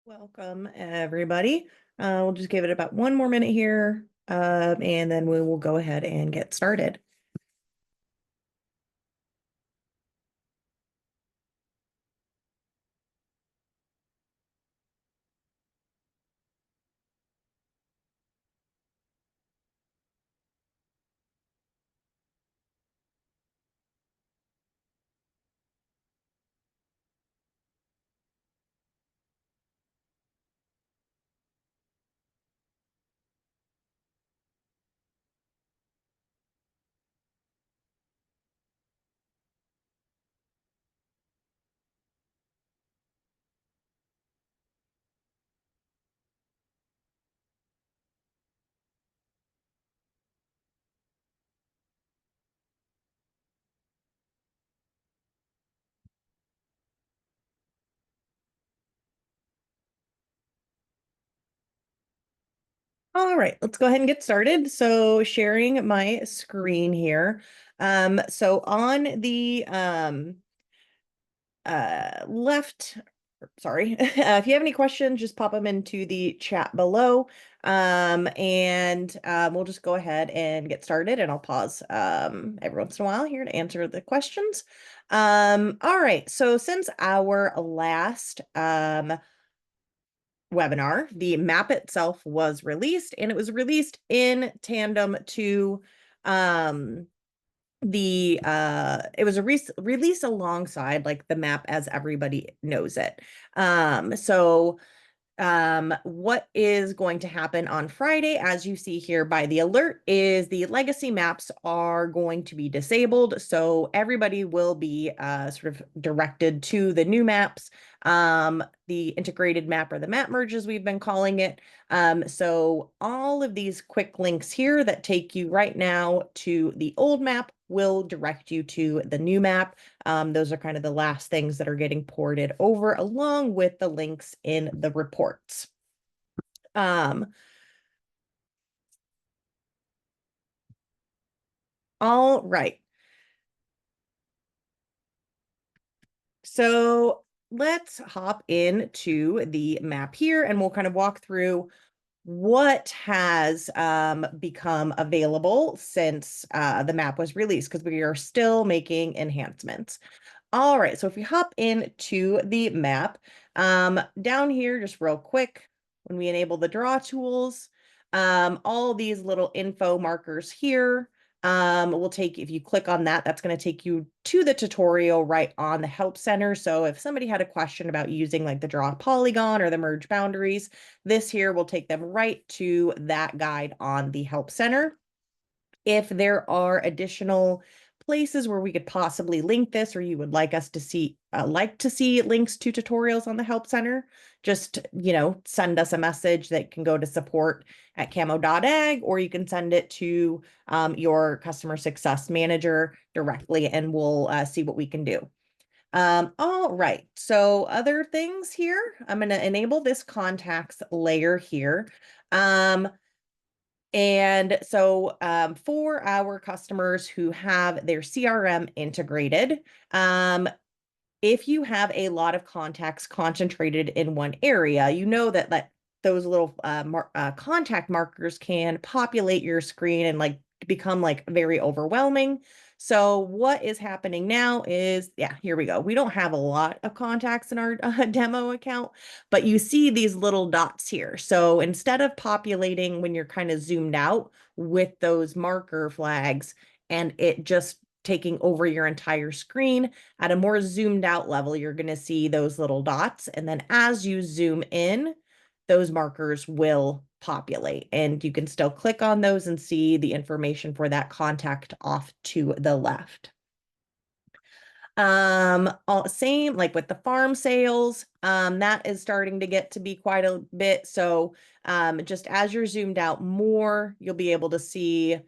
Welcome, everybody. We'll just give it about one more minute here, and then we will go ahead and get started. All right, let's go ahead and get started. So sharing my screen here. So on the left, sorry, if you have any questions, just pop them into the chat below. And we'll just go ahead and get started, and I'll pause every once in a while here to answer the questions. All right, so since our last webinar, the map itself was released, and it was released in tandem to it was a release alongside like the map as everybody knows it. What is going to happen on Friday, as you see here by the alert, is the legacy maps are going to be disabled. So everybody will be sort of directed to the new maps, the integrated map or the map merge as we've been calling it. So all of these quick links here that take you right now to the old map will direct you to the new map. Those are kind of the last things that are getting ported over, along with the links in the reports. All right. So let's hop into the map here, and we'll kind of walk through what has become available since the map was released, because we are still making enhancements. All right, so if we hop into the map, down here, just real quick, when we enable the draw tools, all these little info markers here will take, if you click on that, that's going to take you to the tutorial right on the Help Center. So if somebody had a question about using like the draw polygon or the merge boundaries, this here will take them right to that guide on the Help Center. If there are additional places where we could possibly link this, or you would like us to see links to tutorials on the Help Center, just send us a message that can go to support@camo.ag, or you can send it to your customer success manager directly, and we'll see what we can do. All right, so other things here, I'm going to enable this contacts layer here. And so for our customers who have their CRM integrated, if you have a lot of contacts concentrated in one area, you know that those little contact markers can populate your screen and like become like very overwhelming. So what is happening now is, yeah, here we go. We don't have a lot of contacts in our demo account, but you see these little dots here. So instead of populating when you're kind of zoomed out with those marker flags and it just taking over your entire screen, at a more zoomed out level, you're going to see those little dots. And then as you zoom in, those markers will populate, and you can still click on those and see the information for that contact off to the left. Same like with the farm sales, that is starting to get to be quite a bit. So just as you're zoomed out more, you'll be able to see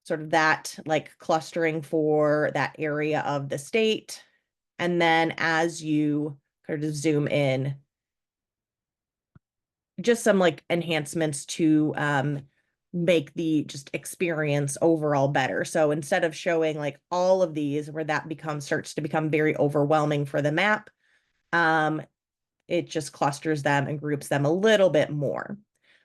sort of that like clustering for that area of the state. And then as you kind of zoom in, just some like enhancements to make the just experience overall better. So instead of showing like all of these where that starts to become very overwhelming for the map, it just clusters them and groups them a little bit more.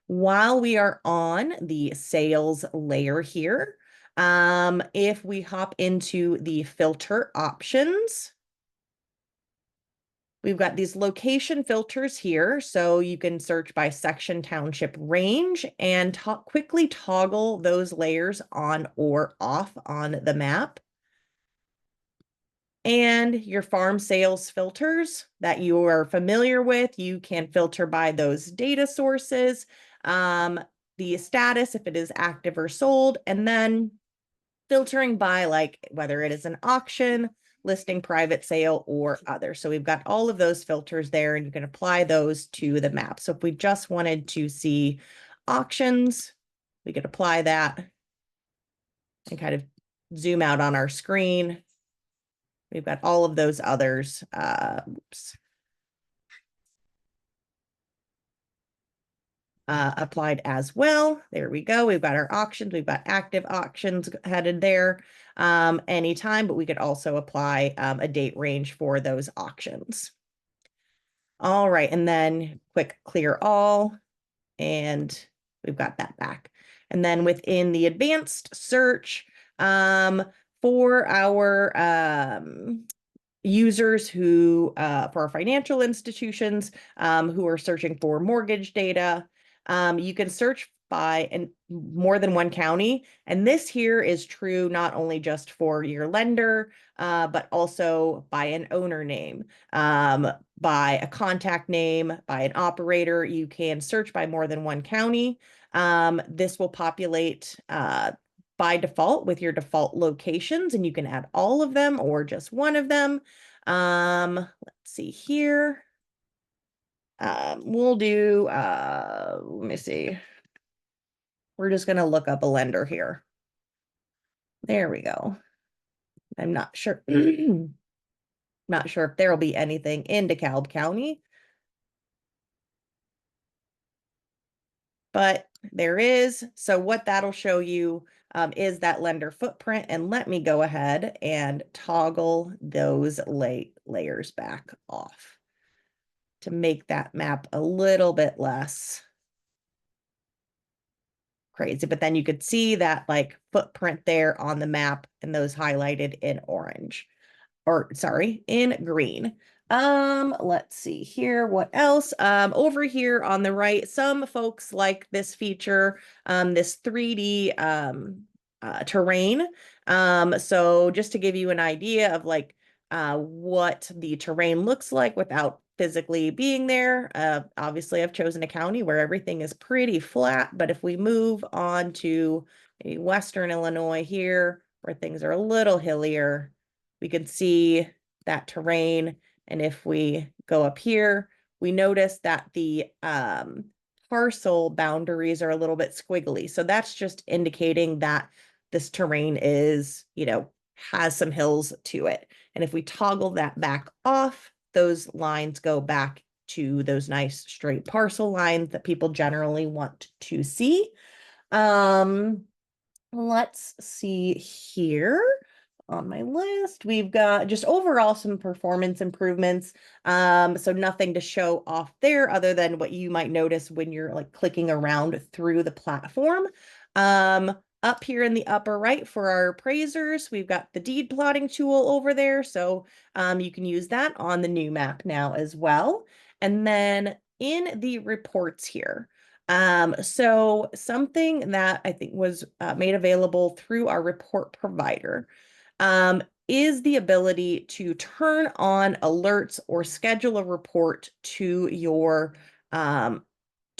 While we are on the sales layer here, if we hop into the filter options, we've got these location filters here, so you can search by section, township, range, and quickly toggle those layers on or off on the map. And your farm sales filters that you are familiar with, you can filter by those data sources, the status, if it is active or sold, and then filtering by like whether it is an auction, listing, private sale, or other. So we've got all of those filters there, and you can apply those to the map. So if we just wanted to see auctions, we could apply that and kind of zoom out on our screen. We've got all of those others. Applied as well. There we go. We've got our auctions. We've got active auctions headed there anytime, but we could also apply a date range for those auctions. All right, and then quick clear all, and we've got that back. And then within the advanced search, for our users who, for our financial institutions who are searching for mortgage data, you can search by more than one county. And this here is true not only just for your lender, but also by an owner name, by a contact name, by an operator. You can search by more than one county. This will populate by default with your default locations, and you can add all of them or just one of them. Let's see here. We'll do, let me see. We're just going to look up a lender here. There we go. I'm not sure. Not sure if there will be anything in DeKalb County, but there is. So what that'll show you is that lender footprint. And let me go ahead and toggle those layers back off to make that map a little bit less crazy. But then you could see that like footprint there on the map and those highlighted in orange, or sorry, in green. Let's see here. What else? Over here on the right, some folks like this feature, this 3D terrain. So just to give you an idea of like what the terrain looks like without physically being there. Obviously, I've chosen a county where everything is pretty flat, but if we move on to maybe Western Illinois here, where things are a little hillier, we can see that terrain. And if we go up here, we notice that the parcel boundaries are a little bit squiggly. So that's just indicating that this terrain is, has some hills to it. And if we toggle that back off, those lines go back to those nice straight parcel lines that people generally want to see. Let's see here on my list. We've got just overall some performance improvements. So nothing to show off there other than what you might notice when you're like clicking around through the platform. Up here in the upper right for our appraisers, we've got the deed plotting tool over there. So you can use that on the new map now as well. And then in the reports here, so something that I think was made available through our report provider is the ability to turn on alerts or schedule a report to your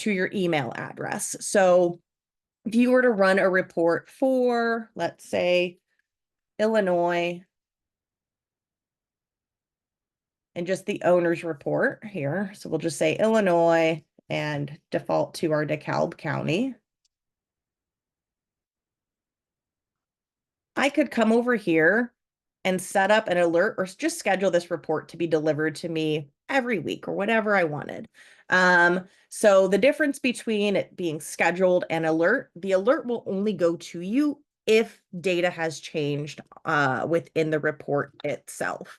email address. So if you were to run a report for, let's say, Illinois, and just the owner's report here, so we'll just say Illinois and default to our DeKalb County. I could come over here and set up an alert or just schedule this report to be delivered to me every week or whatever I wanted. So the difference between it being scheduled and alert, the alert will only go to you if data has changed within the report itself.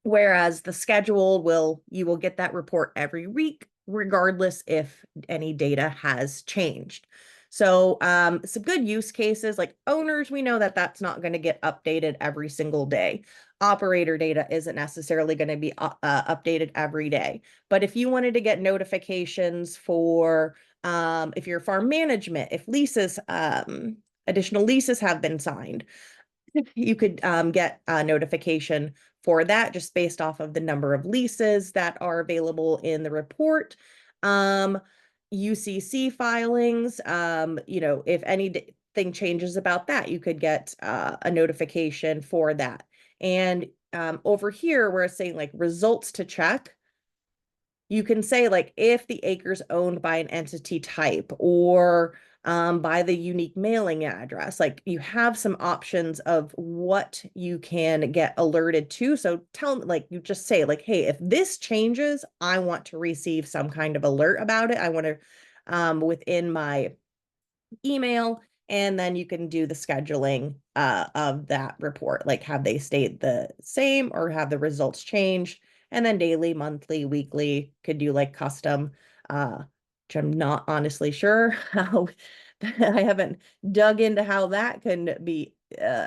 Whereas the schedule you will get that report every week, regardless if any data has changed. So some good use cases like owners, we know that that's not going to get updated every single day. Operator data isn't necessarily going to be updated every day. But if you wanted to get notifications for if you're farm management, if leases, additional leases have been signed, you could get a notification for that just based off of the number of leases that are available in the report. UCC filings, if anything changes about that, you could get a notification for that. And over here, where it's saying like results to check, you can say like if the acre's owned by an entity type or by the unique mailing address, like you have some options of what you can get alerted to. So like you just say like, hey, if this changes, I want to receive some kind of alert about it. I want to within my email, and then you can do the scheduling of that report. Like have they stayed the same or have the results changed? And then daily, monthly, weekly, could do like custom, which I'm not honestly sure how I haven't dug into how that can be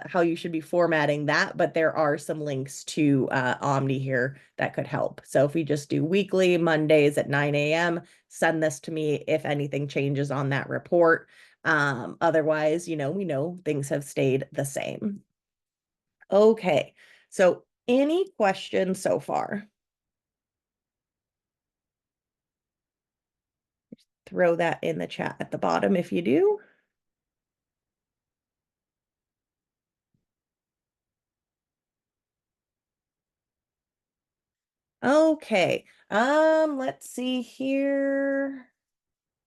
how you should be formatting that, but there are some links to Omni here that could help. So if we just do weekly Mondays at 9 a.m., send this to me if anything changes on that report. Otherwise, we know things have stayed the same. Okay, so any questions so far? Throw that in the chat at the bottom if you do. Okay, let's see here.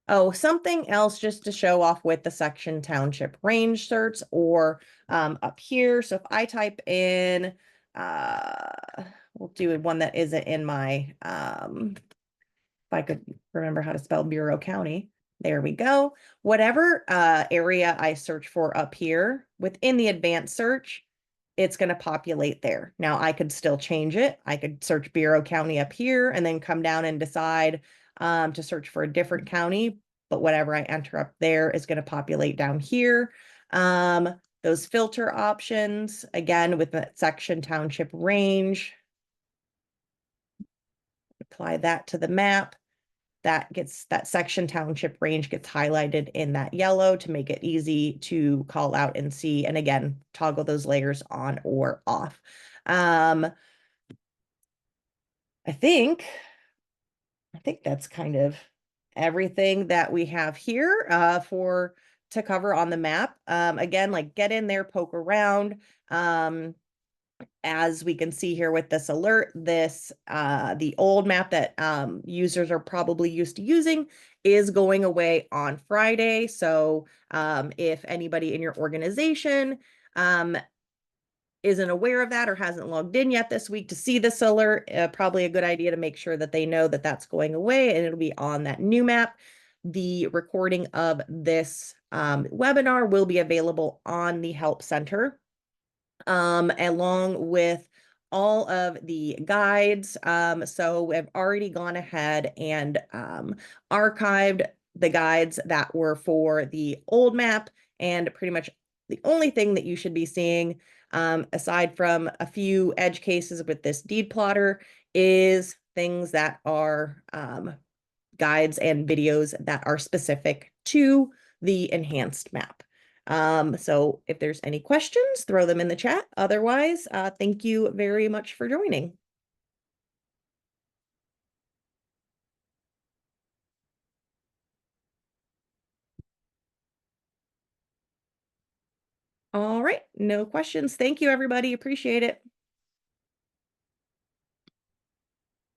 Oh, something else just to show off with the section township range certs or up here. So if I type in, we'll do one that isn't in my, if I could remember how to spell Bureau County. There we go. Whatever area I search for up here within the advanced search, it's going to populate there. Now I could still change it. I could search Bureau County up here and then come down and decide to search for a different county. But whatever I enter up there is going to populate down here. Those filter options, again, with the section township range, apply that to the map. That section township range gets highlighted in that yellow to make it easy to call out and see. And again, toggle those layers on or off. I think that's kind of everything that we have here to cover on the map. Again, like get in there, poke around. As we can see here with this alert, the old map that users are probably used to using is going away on Friday. So if anybody in your organization isn't aware of that or hasn't logged in yet this week to see this alert, probably a good idea to make sure that they know that that's going away and it'll be on that new map. The recording of this webinar will be available on the Help Center, along with all of the guides. So I've already gone ahead and archived the guides that were for the old map, and pretty much the only thing that you should be seeing, aside from a few edge cases with this deed plotter, is things that are guides and videos that are specific to the enhanced map. So if there's any questions, throw them in the chat. Otherwise, thank you very much for joining. All right, no questions. Thank you, everybody. Appreciate it.